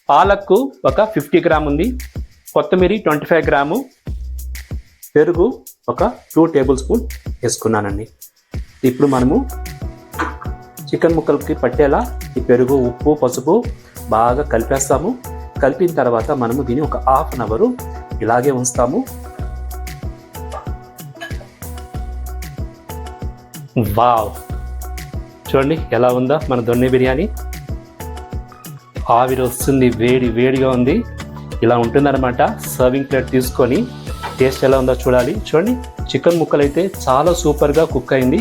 పాలక్కు ఒక 50 గ్రామ్ ఉంది, కొత్తిమీర 25 గ్రాము, పెరుగు ఒక 2 టేబుల్ స్పూన్ వేసుకున్నానండి. ఇప్పుడు మనము చికెన్ ముక్కలకి పట్టేలా ఈ పెరుగు, ఉప్పు, పసుపు బాగా కలిపేస్తాము. కలిపిన తర్వాత మనము దీన్ని ఒక హాఫ్ అన్ అవర్ ఇలాగే ఉంచుతాము. వావ్, చూడండి ఎలా ఉందా మన దొన్నె బిర్యానీ. ఆవిరి వస్తుంది, వేడి వేడిగా ఉంది. ఇలా ఉంటుందన్నమాట. సర్వింగ్ ప్లేట్ తీసుకొని టేస్ట్ ఎలా ఉందో చూడాలి. చూడండి, చికెన్ ముక్కలు అయితే చాలా సూపర్గా కుక్ అయింది.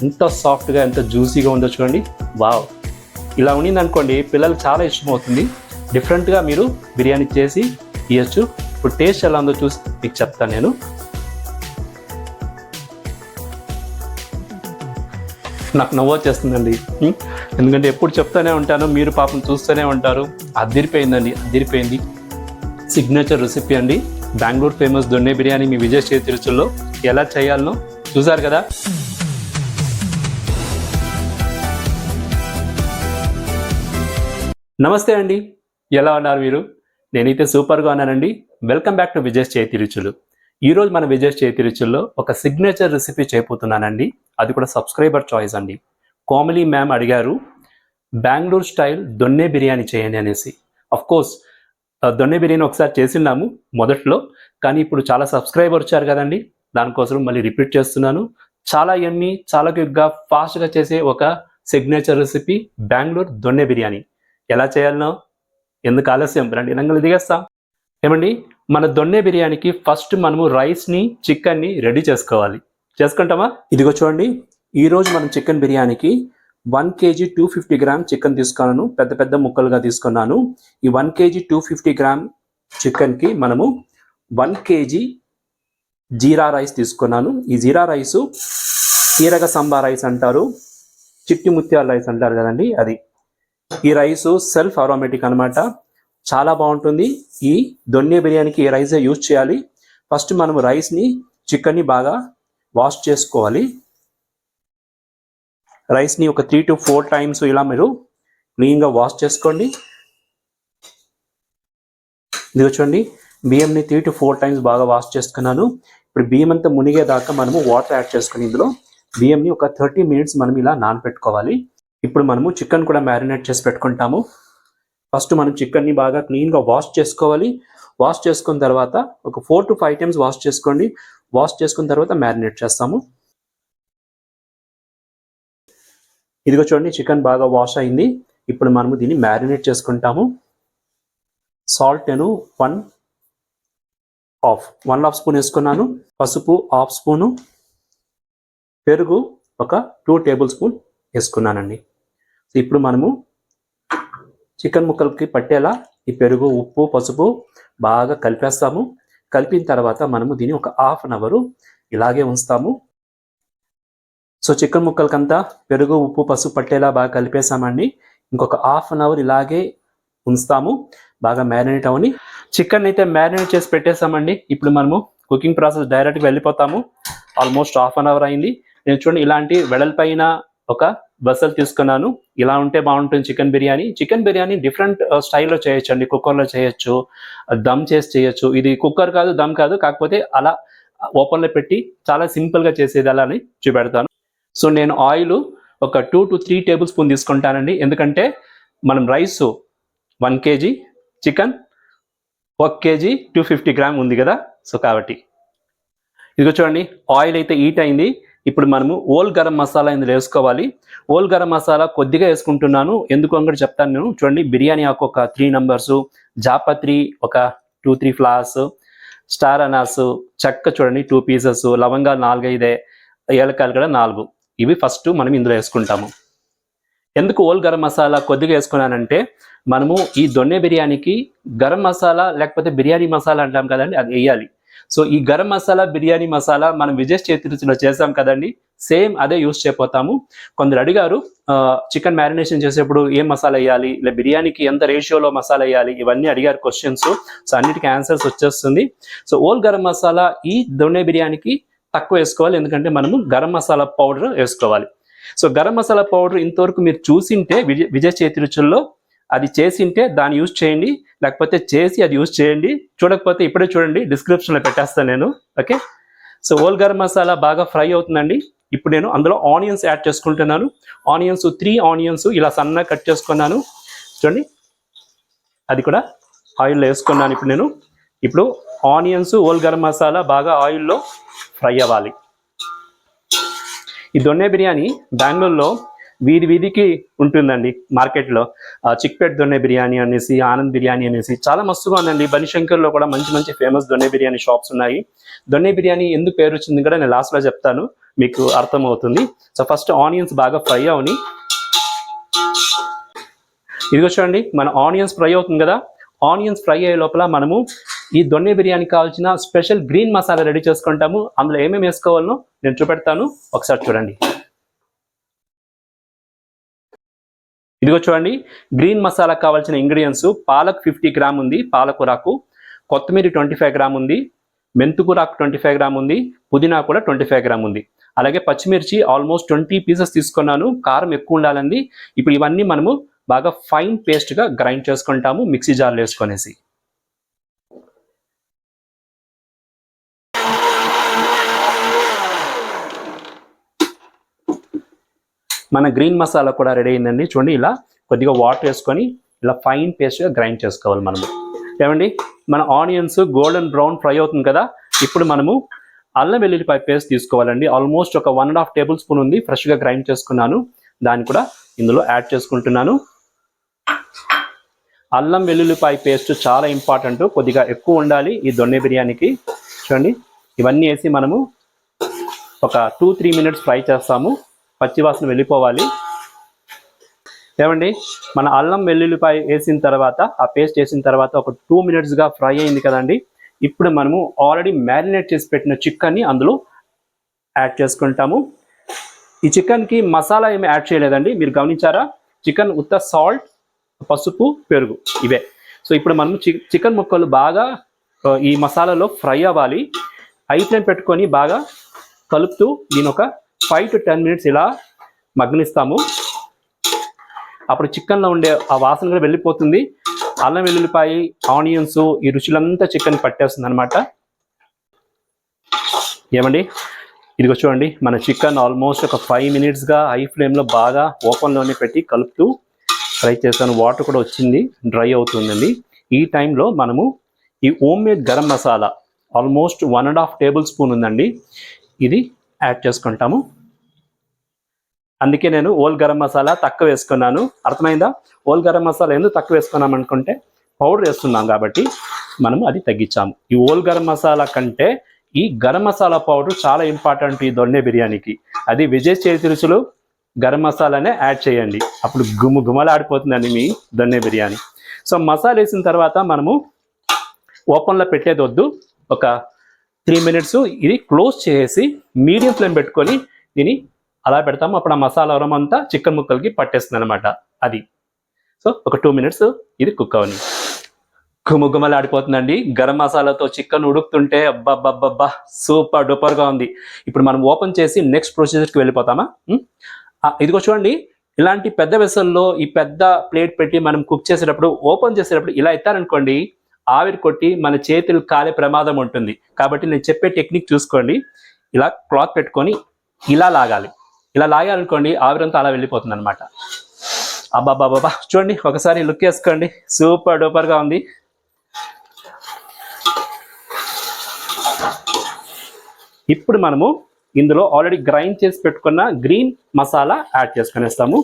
ఎంత సాఫ్ట్గా, ఎంత జ్యూసీగా ఉందో చూడండి. వావ్, ఇలా ఉండింది అనుకోండి పిల్లలకు చాలా ఇష్టమవుతుంది. డిఫరెంట్గా మీరు బిర్యానీ చేసి ఇవ్వచ్చు. ఇప్పుడు టేస్ట్ ఎలా ఉందో చూసి మీకు చెప్తాను నేను. నాకు నవ్వు వచ్చేస్తుందండి, ఎందుకంటే ఎప్పుడు చెప్తూనే ఉంటాను, మీరు పాపం చూస్తూనే ఉంటారు. అదిరిపోయిందండి, అదిరిపోయింది. సిగ్నేచర్ రెసిపీ అండి, బెంగళూరు ఫేమస్ దొన్నె బిర్యానీ మీ విజయ్ చేతి రుచుల్లో ఎలా చేయాలనో చూసారు కదా. నమస్తే అండి, ఎలా ఉన్నారు మీరు? నేనైతే సూపర్గా ఉన్నానండి. వెల్కమ్ బ్యాక్ టు విజయ్ చేతి రుచులు. ఈరోజు మన విజయ్ చేతి రుచుల్లో ఒక సిగ్నేచర్ రెసిపీ చేయబోతున్నానండి. అది కూడా సబ్స్క్రైబర్ చాయిస్ అండి. కోమలి మ్యామ్ అడిగారు బెంగళూరు స్టైల్ దొన్నె బిర్యానీ చేయండి అనేసి. కోర్స్ దొన్నె బిర్యానీ ఒకసారి చేసినాము మొదట్లో, కానీ ఇప్పుడు చాలా సబ్స్క్రైబర్ వచ్చారు కదండి, దానికోసం మళ్ళీ రిపీట్ చేస్తున్నాను. చాలా యమ్మీ, చాలా క్విక్గా, ఫాస్ట్గా చేసే ఒక సిగ్నేచర్ రెసిపీ బెంగళూరు దొన్నె బిర్యానీ. ఎలా చేయాలనో ఎందుకు ఆలస్యం, రండి రంగులు దిగేస్తాం. ఏమండి, మన దొన్నె బిర్యానీకి ఫస్ట్ మనము రైస్ని, చికెన్ని రెడీ చేసుకోవాలి. చేసుకుంటామా? ఇదిగో చూడండి, ఈరోజు మనం చికెన్ బిర్యానీకి 1 kg 250 గ్రామ్ చికెన్ తీసుకున్నాను. పెద్ద పెద్ద ముక్కలుగా తీసుకున్నాను. ఈ 1 kg 250 గ్రామ్ చికెన్కి మనము 1 kg జీరా రైస్ తీసుకున్నాను. ఈ జీరా రైసు ఈరగ సంబా రైస్ అంటారు, చిట్టి ముత్యాల రైస్ అంటారు కదండి, అది. ఈ రైసు సెల్ఫ్ అరోమేటిక్ అనమాట, చాలా బాగుంటుంది. ఈ దొన్నె బిర్యానీకి ఈ రైసే యూజ్ చేయాలి. ఫస్ట్ మనము రైస్ని, చికెన్ని బాగా వాష్ చేసుకోవాలి. రైస్ని ఒక 3 to 4 టైమ్స్ ఇలా మీరు క్లీన్గా వాష్ చేసుకోండి. ఇది చూడండి, బియ్యంని 3 to 4 టైమ్స్ బాగా వాష్ చేసుకున్నాను. ఇప్పుడు బియ్యం అంతా మునిగేదాకా మనము వాటర్ యాడ్ చేసుకుని ఇందులో బియ్యంని ఒక 30 minutes మనం ఇలా నానపెట్టుకోవాలి. ఇప్పుడు మనము చికెన్ కూడా మ్యారినేట్ చేసి పెట్టుకుంటాము. ఫస్ట్ మనం చికెన్ని బాగా క్లీన్గా వాష్ చేసుకోవాలి. వాష్ చేసుకున్న తర్వాత ఒక 4 to 5 టైమ్స్ వాష్ చేసుకోండి. వాష్ చేసుకున్న తర్వాత మ్యారినేట్ చేస్తాము. ఇదిగో చూడండి, చికెన్ బాగా వాష్ అయింది. ఇప్పుడు మనము దీన్ని మ్యారినేట్ చేసుకుంటాము. సాల్ట్ నేను 1.5 స్పూన్ వేసుకున్నాను. పసుపు 1/2 స్పూను, పెరుగు ఒక 2 టేబుల్ స్పూన్ వేసుకున్నానండి. ఇప్పుడు మనము చికెన్ ముక్కలకి పట్టేలా ఈ పెరుగు, ఉప్పు, పసుపు బాగా కలిపేస్తాము. కలిపిన తర్వాత మనము దీన్ని ఒక హాఫ్ అన్ అవర్ ఇలాగే ఉంచుతాము. సో చికెన్ ముక్కలకంతా పెరుగు, ఉప్పు, పసుపు పట్టేలా బాగా కలిపేసామండి. ఇంకొక హాఫ్ అన్ అవర్ ఇలాగే ఉంచుతాము, బాగా మ్యారినేట్ అవని. చికెన్ అయితే మ్యారినేట్ చేసి పెట్టేసామండి. ఇప్పుడు మనము కుకింగ్ ప్రాసెస్ డైరెక్ట్గా వెళ్ళిపోతాము. ఆల్మోస్ట్ హాఫ్ అన్ అవర్ అయింది. నేను చూడండి, ఇలాంటి వెడల్పైన ఒక బస్సలు తీసుకున్నాను. ఇలా ఉంటే బాగుంటుంది chicken biryani. Chicken biryani different స్టైల్లో చేయొచ్చు అండి. కుక్కర్లో చేయొచ్చు, దమ్ చేసి చేయొచ్చు. ఇది కుక్కర్ కాదు, దమ్ కాదు, కాకపోతే అలా ఓపెన్లో పెట్టి చాలా సింపుల్గా చేసేది అలా అని చూపెడతాను. సో నేను ఆయిల్ ఒక 2 to 3 టేబుల్ స్పూన్ తీసుకుంటానండి. ఎందుకంటే మనం rice 1 kg, chicken 1 kg 250 gram ఉంది కదా, సో కాబట్టి. ఇదిగో చూడండి, ఆయిల్ అయితే హీట్ అయింది. ఇప్పుడు మనము ఓల్ గరం మసాలా ఇందులో వేసుకోవాలి. ఓల్ గరం మసాలా కొద్దిగా వేసుకుంటున్నాను, ఎందుకు అని చెప్తాను నేను. చూడండి, బిర్యానీ ఆకు ఒక 3 numbers, జాపత్రి ఒక 2-3 flowers, స్టార్ అనాస్, చెక్క చూడండి 2 pieces, లవంగాలు 4-5, ఏలకాయలు కూడా 4. ఇవి ఫస్ట్ మనం ఇందులో వేసుకుంటాము. ఎందుకు ఓల్ గరం మసాలా కొద్దిగా వేసుకున్నానంటే, మనము ఈ దొన్నె బిర్యానీకి గరం మసాలా లేకపోతే బిర్యానీ మసాలా అంటాం కదండి, అది వేయాలి. సో ఈ గరం మసాలా, బిర్యానీ మసాలా మనం విజయ్ చేతి రుచిలో చేసాం కదండి, సేమ్ అదే యూస్ చేయబోతాము. కొందరు అడిగారు చికెన్ మ్యారినేషన్ చేసేప్పుడు ఏం మసాలా వేయాలి, లేదా బిర్యానీకి ఎంత రేషియోలో మసాలా వేయాలి, ఇవన్నీ అడిగారు క్వశ్చన్స్. సో అన్నిటికీ ఆన్సర్స్ వచ్చేస్తుంది. సో ఓల్ గరం మసాలా ఈ దొన్నె బిర్యానీకి తక్కువ వేసుకోవాలి, ఎందుకంటే మనము గరం మసాలా పౌడర్ వేసుకోవాలి. సో గరం మసాలా పౌడర్ ఇంతవరకు మీరు చూసింటే విజయ్ చేతి రుచుల్లో అది చేసింటే దాన్ని యూజ్ చేయండి, లేకపోతే చేసి అది యూజ్ చేయండి. చూడకపోతే ఇప్పుడే చూడండి, డిస్క్రిప్షన్లో పెట్టేస్తాను నేను. Okay, so whole garam masala బాగా ఫ్రై అవుతుందండి. ఇప్పుడు నేను అందులో ఆనియన్స్ యాడ్ చేసుకుంటున్నాను. ఆనియన్స్ 3 ఆనియన్స్ ఇలా సన్నగా కట్ చేసుకున్నాను. చూడండి, అది కూడా ఆయిల్లో వేసుకున్నాను. ఇప్పుడు ఆనియన్స్ హోల్ గరం మసాలా బాగా ఆయిల్లో ఫ్రై అవ్వాలి. ఈ దొన్నె బిర్యానీ బెంగళూరులో వీధికి ఉంటుందండి. మార్కెట్లో చిక్పేట్ దొన్నె బిర్యానీ అనేసి, ఆనంద్ బిర్యానీ అనేసి చాలా మస్తుగా ఉందండి. బనిశంకర్లో కూడా మంచి ఫేమస్ దొన్నె బిర్యానీ షాప్స్ ఉన్నాయి. దొన్నె బిర్యానీ ఎందుకు పేరు వచ్చింది కూడా నేను లాస్ట్లో చెప్తాను, మీకు అర్థమవుతుంది. సో ఫస్ట్ ఆనియన్స్ బాగా ఫ్రై అవని. ఇదిగో చూడండి, మన ఆనియన్స్ ఫ్రై అవుతుంది కదా. ఆనియన్స్ ఫ్రై అయ్యే లోపల మనము ఈ దొన్నె బిర్యానీకి కావాల్సిన స్పెషల్ గ్రీన్ మసాలా రెడీ చేసుకుంటాము. అందులో ఏమేమి వేసుకోవాలనో నేను చూపెడతాను, ఒకసారి చూడండి. ఇదిగో చూడండి, గ్రీన్ మసాలా కావాల్సిన ఇంగ్రీడియంట్స్: పాలక్ 50 గ్రామ్ ఉంది, పాలకూరాకు; కొత్తిమీర 25 గ్రామ్ ఉంది; మెంతుకూరాకు 25 గ్రామ్ ఉంది; పుదీనా కూడా 25 గ్రామ్ ఉంది. అలాగే పచ్చిమిర్చి ఆల్మోస్ట్ 20 పీసెస్ తీసుకున్నాను. కారం ఎక్కువ ఉండాలండి. ఇప్పుడు ఇవన్నీ మనము బాగా ఫైన్ పేస్ట్గా గ్రైండ్ చేసుకుంటాము మిక్సీ జార్లో వేసుకొనేసి. మన గ్రీన్ మసాలా కూడా రెడీ అయిందండి. చూడండి, ఇలా కొద్దిగా వాటర్ వేసుకొని ఇలా ఫైన్ పేస్ట్గా గ్రైండ్ చేసుకోవాలి మనము. ఏమండి, మన ఆనియన్స్ గోల్డెన్ బ్రౌన్ ఫ్రై అవుతుంది కదా. ఇప్పుడు మనము అల్లం వెల్లుల్లిపాయ పేస్ట్ తీసుకోవాలండి. ఆల్మోస్ట్ ఒక 1.5 టేబుల్ స్పూన్ ఉంది, ఫ్రెష్గా గ్రైండ్ చేసుకున్నాను. దాన్ని కూడా ఇందులో యాడ్ చేసుకుంటున్నాను. అల్లం వెల్లుల్లిపాయ పేస్ట్ చాలా ఇంపార్టెంట్, కొద్దిగా ఎక్కువ ఉండాలి ఈ దొన్నె బిర్యానీకి. చూడండి, ఇవన్నీ వేసి మనము ఒక 2-3 మినిట్స్ ఫ్రై చేస్తాము. పచ్చివాసన వెళ్ళిపోవాలి. ఏమండి, మన అల్లం వెల్లుల్లిపాయ వేసిన తర్వాత, ఆ పేస్ట్ వేసిన తర్వాత ఒక 2 మినిట్స్గా ఫ్రై అయింది కదండి. ఇప్పుడు మనము ఆల్రెడీ మ్యారినేట్ చేసి పెట్టిన చికెన్ని అందులో యాడ్ చేసుకుంటాము. ఈ చికెన్కి మసాలా ఏమి యాడ్ చేయలేదండి, మీరు గమనించారా? చికెన్ ఉత్త సాల్ట్, పసుపు, పెరుగు ఇవే. సో ఇప్పుడు మనం చికెన్ ముక్కలు బాగా ఈ మసాలాలో ఫ్రై అవ్వాలి. హై ఫ్లేమ్ పెట్టుకొని బాగా కలుపుతూ దీని ఒక 5 to 10 మినిట్స్ ఇలా మగ్గనిస్తాము. అప్పుడు చికెన్లో ఉండే ఆ వాసన కూడా వెళ్ళిపోతుంది. అల్లం వెల్లుల్లిపాయ, ఆనియన్స్, ఈ రుచులంతా చికెన్ పట్టేస్తుంది అనమాట. ఏమండి, ఇదిగో చూడండి, మన చికెన్ ఆల్మోస్ట్ ఒక 5 మినిట్స్గా హై ఫ్లేమ్లో బాగా ఓపెన్లోనే పెట్టి కలుపుతూ ఫ్రై చేశాను. వాటర్ కూడా వచ్చింది, డ్రై అవుతుందండి. ఈ టైంలో మనము ఈ home made garam masala almost 1.5 table spoon ఉందండి, ఇది యాడ్ చేసుకుంటాము. అందుకే నేను హోల్ గరం మసాలా తక్కువ వేసుకున్నాను. అర్థమైందా? హోల్ గరం మసాలా ఎందుకు తక్కువ వేసుకున్నాం అనుకుంటే, పౌడర్ వేస్తున్నాం కాబట్టి మనము అది తగ్గించాము. ఈ హోల్ గరం మసాలా కంటే ఈ గరం మసాలా పౌడర్ చాలా ఇంపార్టెంట్ ఈ దొన్నె బిర్యానీకి. అది విజయ్ చేతి రుచులు గరం మసాలానే యాడ్ చేయండి, అప్పుడు గుమలాడిపోతుందండి మీ దొన్నె బిర్యానీ. సో మసాలా వేసిన తర్వాత మనము ఓపెన్లో పెట్టేది వద్దు, ఒక 3 మినిట్స్ ఇది క్లోజ్ చేసి మీడియం ఫ్లేమ్ పెట్టుకొని దీన్ని అలా పెడతాము. అప్పుడు ఆ మసాలా అరం అంతా చికెన్ ముక్కలకి పట్టేస్తుంది అనమాట. అది సో ఒక 2 మినిట్స్ ఇది కుక్ అవని. గుమలాడిపోతుందండి గరం మసాలాతో చికెన్ ఉడుకుతుంటే. అబ్బబ్బబ్బబ్బా, సూపర్ డూపర్గా ఉంది. ఇప్పుడు మనం ఓపెన్ చేసి నెక్స్ట్ ప్రొసీజర్కి వెళ్ళిపోతామా? ఇదిగో చూడండి, ఇలాంటి పెద్ద వెసల్లో ఈ పెద్ద ప్లేట్ పెట్టి మనం కుక్ చేసేటప్పుడు, ఓపెన్ చేసేటప్పుడు ఇలా ఎత్తారనుకోండి, ఆవిరి కొట్టి మన చేతులు కాలే ప్రమాదం ఉంటుంది. కాబట్టి నేను చెప్పే టెక్నిక్ చూసుకోండి. ఇలా క్లాత్ పెట్టుకొని ఇలా లాగాలి. ఇలా లాగాలనుకోండి, ఆవిరంతా అలా వెళ్ళిపోతుంది అనమాట. అబ్బాబాబా, చూడండి, ఒకసారి లుక్ వేసుకోండి, సూపర్ డూపర్గా ఉంది. ఇప్పుడు మనము ఇందులో ఆల్రెడీ గ్రైండ్ చేసి పెట్టుకున్న గ్రీన్ మసాలా యాడ్ చేసుకునేస్తాము.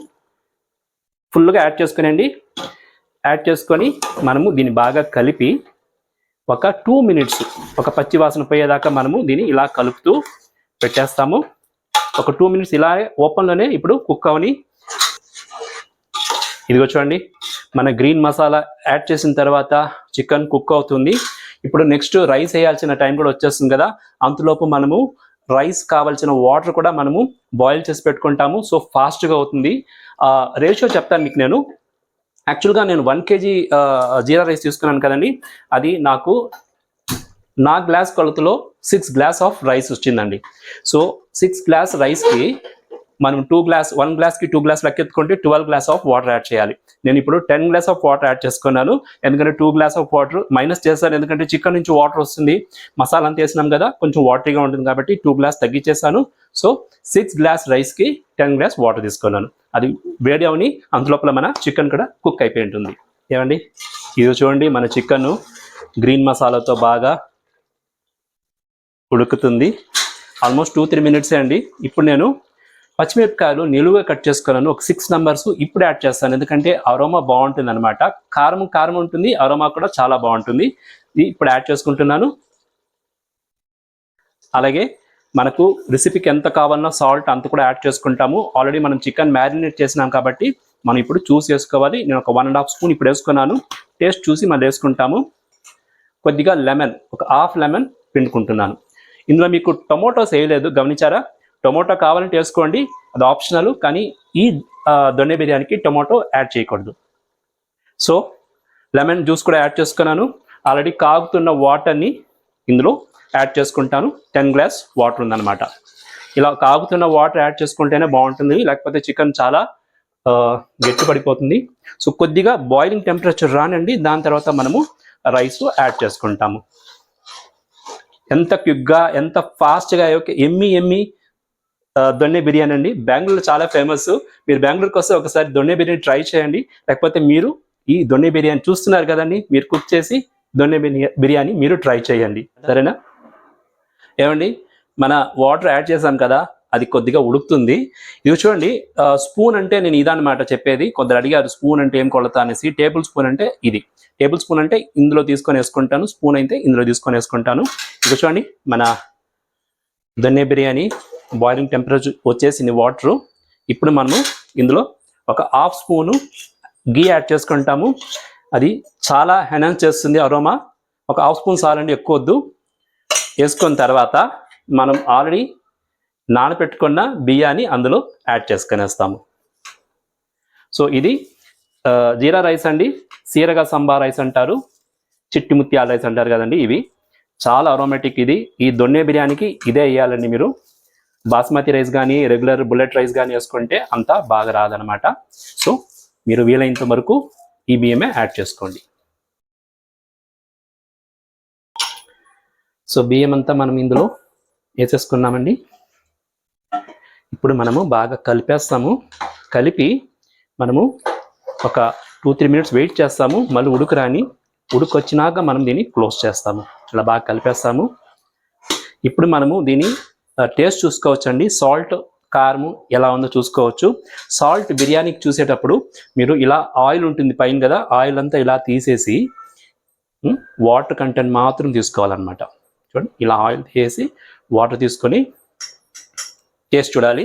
ఫుల్గా యాడ్ చేసుకునండి. యాడ్ చేసుకొని మనము దీన్ని బాగా కలిపి ఒక 2 మినిట్స్, ఒక పచ్చి వాసన పోయేదాకా మనము దీన్ని ఇలా కలుపుతూ పెట్టేస్తాము. ఒక 2 మినిట్స్ ఇలా ఓపెన్లోనే ఇప్పుడు కుక్ అవని. ఇదిగో చూడండి, మన గ్రీన్ మసాలా యాడ్ చేసిన తర్వాత చికెన్ కుక్ అవుతుంది. ఇప్పుడు నెక్స్ట్ రైస్ వేయాల్సిన టైం కూడా వచ్చేస్తుంది కదా. అంతలోపు మనము రైస్ కావాల్సిన వాటర్ కూడా మనము బాయిల్ చేసి పెట్టుకుంటాము. సో ఫాస్ట్గా అవుతుంది. రేషియో చెప్తాను మీకు నేను. యాక్చువల్గా నేను 1 kg జీరా రైస్ తీసుకున్నాను కదండి. అది నాకు నా గ్లాస్ కొలతలో 6 గ్లాస్ ఆఫ్ రైస్ వచ్చిందండి. సో 6 గ్లాస్ రైస్కి మనం 1 గ్లాస్కి 2 గ్లాస్ లెక్కెత్తుకుంటే 12 గ్లాస్ ఆఫ్ వాటర్ యాడ్ చేయాలి. నేను ఇప్పుడు 10 గ్లాస్ ఆఫ్ వాటర్ యాడ్ చేసుకున్నాను. ఎందుకంటే 2 గ్లాస్ ఆఫ్ వాటర్ మైనస్ చేశాను, ఎందుకంటే చికెన్ నుంచి వాటర్ వస్తుంది, మసాలా అంతా వేసినాం కదా, కొంచెం వాటరీగా ఉంటుంది కాబట్టి 2 గ్లాస్ తగ్గించేసాను. సో 6 గ్లాస్ రైస్కి 10 గ్లాస్ వాటర్ తీసుకున్నాను. అది వేడి అవని అంతలోపల మన చికెన్ కూడా కుక్ అయిపోయి ఉంటుంది. ఏమండి, ఇది చూడండి, మన చికెన్ గ్రీన్ మసాలాతో బాగా ఉడుకుతుంది. ఆల్మోస్ట్ 2-3 మినిట్సే అండి. ఇప్పుడు నేను పచ్చిమిరపకాయలు నిలువుగా కట్ చేసుకున్నాను, ఒక 6 నంబర్స్ ఇప్పుడు యాడ్ చేస్తాను, ఎందుకంటే అరోమా బాగుంటుంది అనమాట. కారం ఉంటుంది, అరోమా కూడా చాలా బాగుంటుంది. ఇది ఇప్పుడు యాడ్ చేసుకుంటున్నాను. అలాగే మనకు రెసిపీకి ఎంత కావాలన్నా సాల్ట్ అంత కూడా యాడ్ చేసుకుంటాము. ఆల్రెడీ మనం చికెన్ మ్యారినేట్ చేసినాం కాబట్టి మనం ఇప్పుడు చూసి వేసుకోవాలి. నేను ఒక 1.5 స్పూన్ ఇప్పుడు వేసుకున్నాను. టేస్ట్ చూసి మళ్ళీ వేసుకుంటాము. కొద్దిగా లెమన్, ఒక హాఫ్ లెమన్ పిండుకుంటున్నాను. ఇందులో మీకు టొమాటోస్ వేయలేదు, గమనించారా? టొమాటో కావాలంటే వేసుకోండి, అది ఆప్షనల్. కానీ ఈ దొన్నె బిర్యానీకి టొమాటో యాడ్ చేయకూడదు. సో లెమన్ జ్యూస్ కూడా యాడ్ చేసుకున్నాను. ఆల్రెడీ కాగుతున్న వాటర్ని ఇందులో యాడ్ చేసుకుంటాను. 10 గ్లాస్ వాటర్ ఉందన్నమాట. ఇలా కాగుతున్న వాటర్ యాడ్ చేసుకుంటేనే బాగుంటుంది, లేకపోతే చికెన్ చాలా గట్టి పడిపోతుంది. సో కొద్దిగా బాయిలింగ్ టెంపరేచర్ రానండి, దాని తర్వాత మనము రైస్ యాడ్ చేసుకుంటాము. ఎంత క్విక్గా, ఎంత ఫాస్ట్గా, ఎమ్మి దొన్నె బిర్యానీ అండి. బెంగళూరులో చాలా ఫేమస్. మీరు బెంగళూరుకి వస్తే ఒకసారి దొన్నె బిర్యానీ ట్రై చేయండి. లేకపోతే మీరు ఈ దొన్నె బిర్యానీ చూస్తున్నారు కదండి, మీరు కుక్ చేసి దొన్నె బిర్యానీ మీరు ట్రై చేయండి, సరేనా? ఏమండి, మన వాటర్ యాడ్ చేసాం కదా, అది కొద్దిగా ఉడుకుతుంది. ఇది చూడండి, స్పూన్ అంటే నేను ఇదన్నమాట చెప్పేది. కొందరు అడిగారు స్పూన్ అంటే ఏం కొలత అనేసి. టేబుల్ స్పూన్ అంటే ఇది. టేబుల్ స్పూన్ అంటే ఇందులో తీసుకొని వేసుకుంటాను, స్పూన్ అయితే ఇందులో తీసుకొని వేసుకుంటాను. ఇది చూడండి, మన దొన్నె బిర్యానీ బాయిలింగ్ టెంపరేచర్ వచ్చేసింది వాటరు. ఇప్పుడు మనము ఇందులో ఒక హాఫ్ స్పూను గీ యాడ్ చేసుకుంటాము. అది చాలా ఎన్హాన్స్ చేస్తుంది అరోమా. ఒక హాఫ్ స్పూన్ చాలండి, ఎక్కువ వద్దు. వేసుకున్న తర్వాత మనం ఆల్రెడీ నానబెట్టుకున్న బియ్యాన్ని అందులో యాడ్ చేసుకునేస్తాము. సో ఇది జీరా రైస్ అండి, సీరగా సంబా రైస్ అంటారు, చిట్టి ముత్యాల రైస్ అంటారు కదండి. ఇవి చాలా అరోమాటిక్. ఇది ఈ దొన్నె బిర్యానీకి ఇదే వేయాలండి. మీరు బాస్మతి రైస్ కానీ రెగ్యులర్ బుల్లెట్ రైస్ కానీ వేసుకుంటే అంత బాగా రాదనమాట. సో మీరు వీలైనంత వరకు ఈ బియ్యమే యాడ్ చేసుకోండి. సో బియ్యం అంతా మనం ఇందులో వేసేసుకున్నామండి. ఇప్పుడు మనము బాగా కలిపేస్తాము. కలిపి మనము ఒక 2-3 మినిట్స్ వెయిట్ చేస్తాము. మళ్ళీ ఉడుకొచ్చినాక మనం దీన్ని క్లోజ్ చేస్తాము. ఇలా బాగా కలిపేస్తాము. ఇప్పుడు మనము దీన్ని టేస్ట్ చూసుకోవచ్చండి. సాల్ట్, కారము ఎలా ఉందో చూసుకోవచ్చు. సాల్ట్ బిర్యానీకి చూసేటప్పుడు మీరు ఇలా ఆయిల్ ఉంటుంది పైన కదా, ఆయిల్ అంతా ఇలా తీసేసి వాటర్ కంటెంట్ మాత్రం తీసుకోవాలన్నమాట. చూడండి, ఇలా ఆయిల్ తీసి వాటర్ తీసుకొని టేస్ట్ చూడాలి.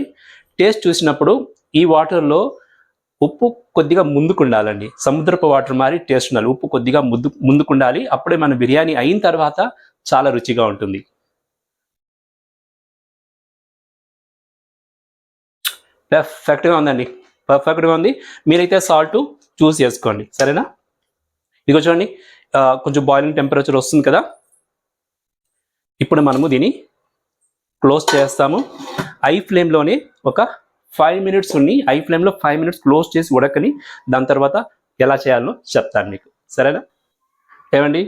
టేస్ట్ చూసినప్పుడు ఈ వాటర్లో ఉప్పు కొద్దిగా ముందుకు ఉండాలండి. సముద్రపు వాటర్ మారి టేస్ట్ ఉండాలి. ఉప్పు కొద్దిగా ముందుకు ఉండాలి. అప్పుడే మన బిర్యానీ అయిన తర్వాత చాలా రుచిగా ఉంటుంది. పర్ఫెక్ట్గా ఉందండి, పర్ఫెక్ట్గా ఉంది. మీరైతే సాల్ట్ చూస్ చేసుకోండి, సరేనా? ఇదిగో చూడండి, కొంచెం బాయిలింగ్ టెంపరేచర్ వస్తుంది కదా. ఇప్పుడు మనము దీన్ని క్లోజ్ చేస్తాము. ఐ ఫ్లేమ్లోనే ఒక 5 మినిట్స్ ఉన్ని ఐ ఫ్లేమ్లో 5 మినిట్స్ క్లోజ్ చేసి ఉడకని, దాని తర్వాత ఎలా చేయాలో చెప్తాను మీకు, సరేనా? ఏమండి,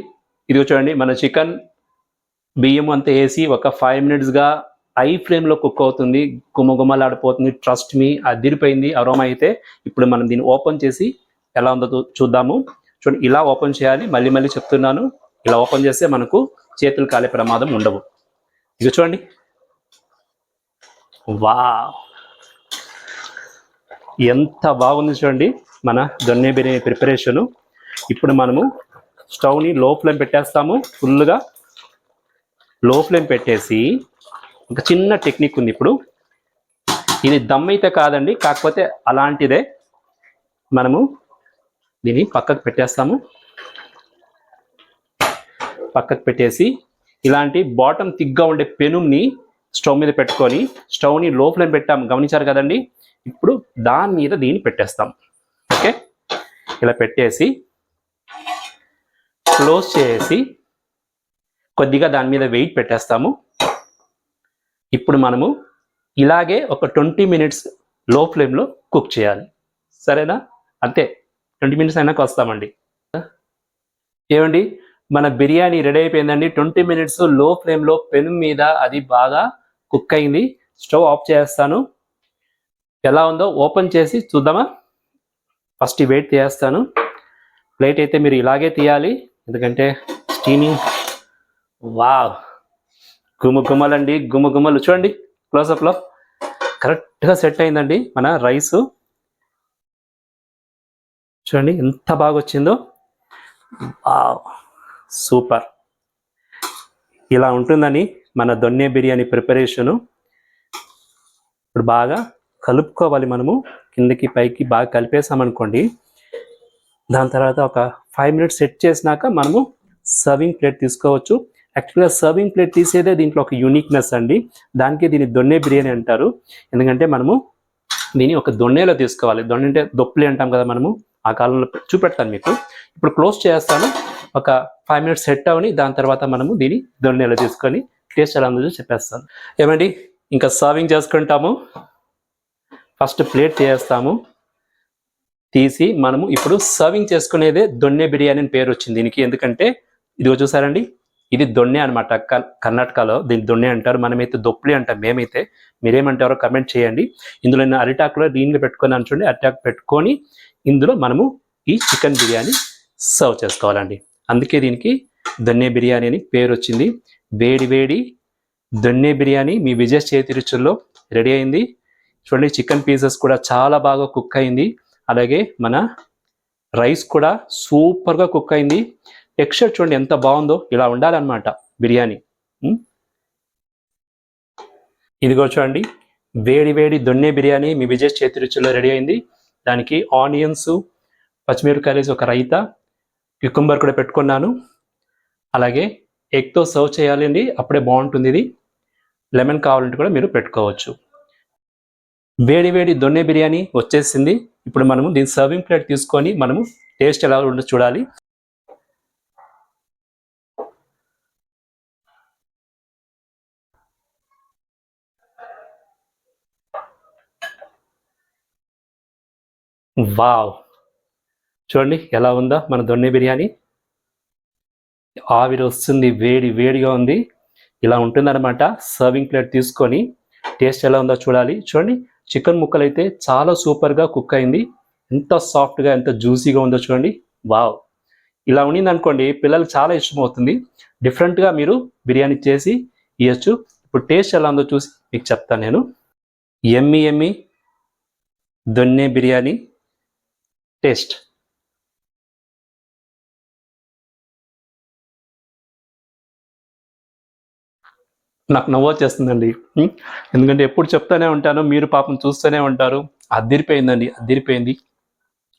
ఇదిగో చూడండి, మన చికెన్ బియ్యం అంతా వేసి ఒక 5 మినిట్స్గా ఐ ఫ్లేమ్లో కుక్ అవుతుంది. గుమగుమలాడిపోతుంది. ట్రస్ట్ మీ, అదిరిపోయింది అరోమా అయితే. ఇప్పుడు మనం దీన్ని ఓపెన్ చేసి ఎలా ఉందో చూద్దాము. చూడండి, ఇలా ఓపెన్ చేయాలి. మళ్ళీ చెప్తున్నాను, ఇలా ఓపెన్ చేస్తే మనకు చేతులు కాలే ప్రమాదం ఉండవు. ఇక చూడండి, వావ్, ఎంత బాగుంది చూడండి మన దొన్నె బిర్యానీ ప్రిపరేషను. ఇప్పుడు మనము స్టవ్ని లో ఫ్లేమ్ పెట్టేస్తాము. ఫుల్గా లో ఫ్లేమ్ పెట్టేసి ఒక చిన్న టెక్నిక్ ఉంది. ఇప్పుడు ఇది దమ్ అయితే కాదండి, కాకపోతే అలాంటిదే. మనము దీన్ని పక్కకు పెట్టేస్తాము. పక్కకు పెట్టేసి ఇలాంటి బాటమ్ థిక్గా ఉండే పెనుని స్టవ్ మీద పెట్టుకొని, స్టవ్ని లో ఫ్లేమ్ పెట్టాము, గమనించారు కదండి. ఇప్పుడు దాని మీద దీన్ని పెట్టేస్తాం. ఓకే, ఇలా పెట్టేసి క్లోజ్ చేసి కొద్దిగా దాని మీద వెయిట్ పెట్టేస్తాము. ఇప్పుడు మనము ఇలాగే ఒక 20 మినిట్స్ లో ఫ్లేమ్లో కుక్ చేయాలి. సరేనా? అంతే, 20 మినిట్స్ అయినాక వస్తామండి. ఏమండి, మన బిర్యానీ రెడీ అయిపోయిందండి. 20 మినిట్స్ లో ఫ్లేమ్లో పెను మీద అది బాగా కుక్ అయింది. స్టవ్ ఆఫ్ చేస్తాను. ఎలా ఉందో ఓపెన్ చేసి చూద్దామా? ఫస్ట్ ఈ వెయిట్ తీయేస్తాను. ప్లేట్ అయితే మీరు ఇలాగే తీయాలి, ఎందుకంటే స్టీమింగ్. వావ్, గుమగుమలండి, గుమగుమలు. చూడండి క్లోజప్లో కరెక్ట్గా సెట్ అయిందండి మన రైసు. చూడండి ఎంత బాగా వచ్చిందో. Wow, super. ఇలా ఉంటుందని మన దొన్నె బిర్యానీ ప్రిపరేషను. ఇప్పుడు బాగా కలుపుకోవాలి మనము, కిందకి పైకి బాగా కలిపేసామనుకోండి. దాని తర్వాత ఒక 5 మినిట్స్ సెట్ చేసినాక మనము సర్వింగ్ ప్లేట్ తీసుకోవచ్చు. యాక్చువల్గా సర్వింగ్ ప్లేట్ తీసేదే దీంట్లో ఒక యూనిక్నెస్ అండి. దానికి దీన్ని దొన్నె బిర్యానీ అంటారు. ఎందుకంటే మనము దీన్ని ఒక దొన్నెలో తీసుకోవాలి. దొన్నె అంటే దొప్పులి అంటాం కదా మనము, ఆ కాలంలో చూపెడతాను మీకు. ఇప్పుడు క్లోజ్ చేస్తాను. ఒక 5 మినిట్స్ సెట్ అవని, దాని తర్వాత మనము దీన్ని దొన్నెలో తీసుకొని టేస్ట్ ఎలా ఉందో చెప్పేస్తాను. ఏమండి, ఇంకా సర్వింగ్ చేసుకుంటాము. ఫస్ట్ ప్లేట్ చేస్తాము, తీసి మనము ఇప్పుడు సర్వింగ్ చేసుకునేదే దొన్నె బిర్యానీ అని పేరు వచ్చింది దీనికి. ఎందుకంటే ఇదిగో చూసారండి, ఇది దొన్నె అనమాట. కర్ణాటకలో దీన్ని దొన్నె అంటారు, మనమైతే దొప్పులి అంటాం. మేమైతే మీరేమంటారో కమెంట్ చేయండి. ఇందులో నేను అరిటాకులో దీన్ని పెట్టుకున్నాను చూడండి. అరిటాకు పెట్టుకొని ఇందులో మనము ఈ చికెన్ బిర్యానీ సర్వ్ చేసుకోవాలండి. అందుకే దీనికి దొన్నె బిర్యానీ అని పేరు వచ్చింది. వేడి వేడి దొన్నె బిర్యానీ మీ విజయ్ చేతి రుచుల్లో రెడీ అయింది. చూడండి, చికెన్ పీసెస్ కూడా చాలా బాగా కుక్ అయింది. అలాగే మన రైస్ కూడా సూపర్గా కుక్ అయింది. టెక్స్చర్ చూడండి ఎంత బాగుందో. ఇలా ఉండాలన్నమాట బిర్యానీ. ఇదిగో చూడండి, వేడి వేడి దొన్నె బిర్యానీ మీ విజయ్ చేతి రుచుల్లో రెడీ అయింది. దానికి ఆనియన్స్, పచ్చిమిరపకాయలు, ఒక రైతా, క్యుకుంబర్ కూడా పెట్టుకున్నాను. అలాగే ఎగ్తో సర్వ్ చేయాలండి, అప్పుడే బాగుంటుంది ఇది. లెమన్ కావాలంటే కూడా మీరు పెట్టుకోవచ్చు. వేడి వేడి దొన్నె బిర్యానీ వచ్చేసింది. ఇప్పుడు మనము దీని సర్వింగ్ ప్లేట్ తీసుకొని మనము టేస్ట్ ఎలా ఉందో చూడాలి. వావ్, చూడండి ఎలా ఉందో మన దొన్నె బిర్యానీ. ఆవిరి వస్తుంది, వేడి వేడిగా ఉంది. ఇలా ఉంటుందన్నమాట. సర్వింగ్ ప్లేట్ తీసుకొని టేస్ట్ ఎలా ఉందో చూడాలి. చూడండి, చికెన్ ముక్కలు అయితే చాలా సూపర్గా కుక్ అయింది. ఎంత సాఫ్ట్గా, ఎంత జ్యూసీగా ఉందో చూడండి. వావ్, ఇలా ఉండింది అనుకోండి, పిల్లలకు చాలా ఇష్టమవుతుంది. డిఫరెంట్గా మీరు బిర్యానీ చేసి ఇవ్వచ్చు. ఇప్పుడు టేస్ట్ ఎలా ఉందో చూసి మీకు చెప్తాను నేను. ఎమ్మి ఎమ్మి దొన్నె బిర్యానీ టేస్ట్. నాకు నవ్వు వచ్చేస్తుందండి. ఎందుకంటే ఎప్పుడు చెప్తానే ఉంటాను, మీరు పాపం చూస్తూనే ఉంటారు. అదిరిపోయిందండి, అదిరిపోయింది.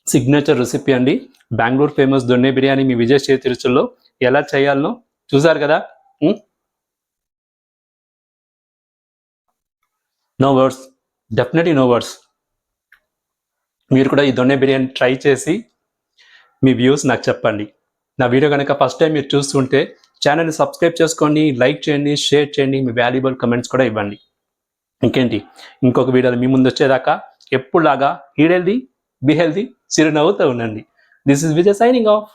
సిగ్నేచర్ రెసిపీ అండి. బెంగళూరు ఫేమస్ దొన్నె బిర్యానీ మీ విజయ్ చేతి రుచుల్లో ఎలా చేయాలనో చూసారు కదా. No words, definitely no words. మీరు కూడా ఈ దొన్నె బిర్యానీ ట్రై చేసి మీ వ్యూస్ నాకు చెప్పండి. నా వీడియో కనుక ఫస్ట్ టైం మీరు చూస్తుంటే ఛానల్ని సబ్స్క్రైబ్ చేసుకోండి, లైక్ చేయండి, షేర్ చేయండి, మీ వాల్యుబుల్ కమెంట్స్ కూడా ఇవ్వండి. ఇంకేంటి, ఇంకొక వీడియోలో మీ ముందు వచ్చేదాకా ఎప్పుడులాగా ఈట్ హెల్దీ, బీ హెల్దీ, చిరునవ్వుతూ ఉండండి. This is Vijay signing off.